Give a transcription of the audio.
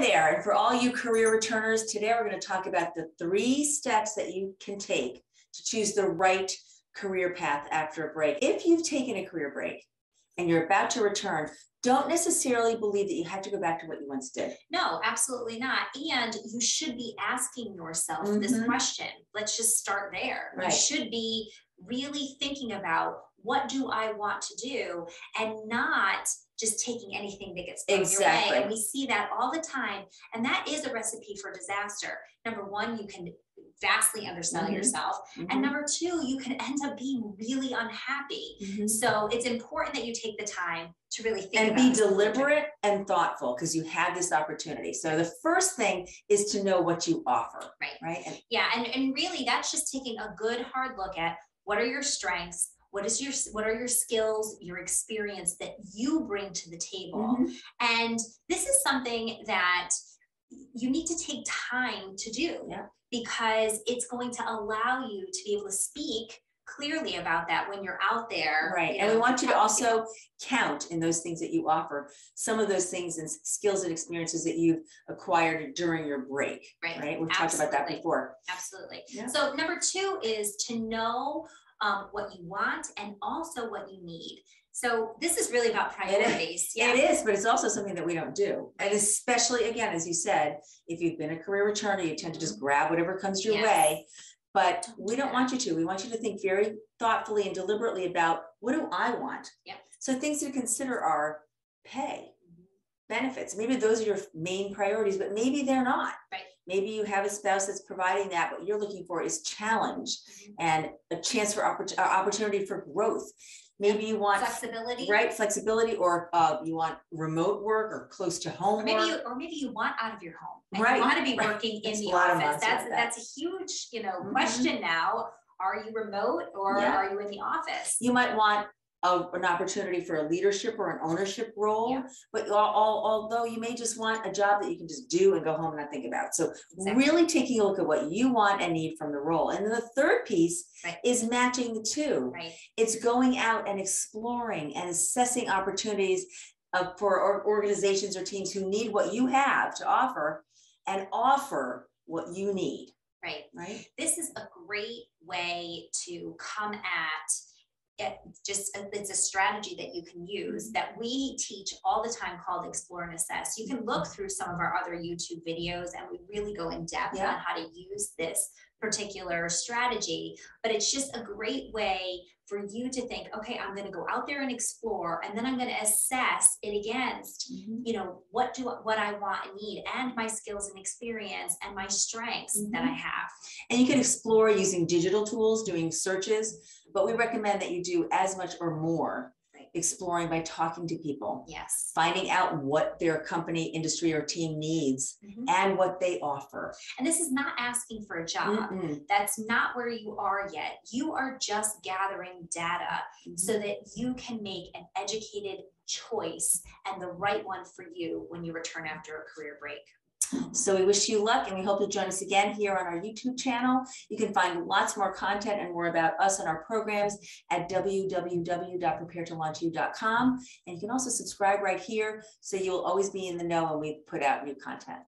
there. And for all you career returners, today we're going to talk about the 3 steps that you can take to choose the right career path after a break. If you've taken a career break and you're about to return, don't necessarily believe that you have to go back to what you once did. No, absolutely not. And you should be asking yourself this question. Let's just start there. Right. You should be really thinking about, what do I want to do, and not just taking anything that gets thrown your way. And we see that all the time. And that is a recipe for disaster. Number one, you can vastly undersell yourself. And number 2, you can end up being really unhappy. So it's important that you take the time to really think and be deliberate and thoughtful, because you have this opportunity. So the first thing is to know what you offer. Right. And yeah. And really that's just taking a good hard look at, what are your strengths? What are your skills, your experience that you bring to the table? And this is something that you need to take time to do, because it's going to allow you to be able to speak clearly about that when you're out there. Right. And we want you to also count in those things that you offer, some of those things and skills and experiences that you've acquired during your break. Right. We've talked about that before. Absolutely. Yeah. So number 2 is to know what you want and also what you need. So this is really about priorities. It is, but it's also something that we don't do. And especially, again, as you said, if you've been a career returner, you tend to just grab whatever comes your way. But we don't want you to. We want you to think very thoughtfully and deliberately about, what do I want? So things to consider are pay, benefits. Maybe those are your main priorities, but maybe they're not. Maybe you have a spouse that's providing that. What you're looking for is challenge and a chance for opportunity for growth. Maybe you want flexibility, flexibility, or you want remote work or close to home work. Or maybe you want out of your home and you want to be working in the office. That's a huge, question now. Are you remote or are you in the office? You might want an opportunity for a leadership or an ownership role, but although you may just want a job that you can just do and go home and not think about. So really taking a look at what you want and need from the role. And then the third piece is matching the two. It's going out and exploring and assessing opportunities for organizations or teams who need what you have to offer, and offer what you need. Right. This is a great way to come at it's a strategy that you can use that we teach all the time, called Explore and Assess. You can look through some of our other YouTube videos and we really go in depth on how to use this particular strategy, but it's just a great way for you to think, okay, I'm going to go out there and explore, and then I'm going to assess it against, what I want and need, and my skills and experience and my strengths that I have. And you can explore using digital tools, doing searches, but we recommend that you do as much or more exploring by talking to people. Finding out what their company, industry, or team needs and what they offer. And this is not asking for a job. That's not where you are yet. You are just gathering data so that you can make an educated choice, and the right one for you when you return after a career break. So we wish you luck, and we hope you'll join us again here on our YouTube channel. You can find lots more content and more about us and our programs at www.preparetolaunchu.com. And you can also subscribe right here, so you'll always be in the know when we put out new content.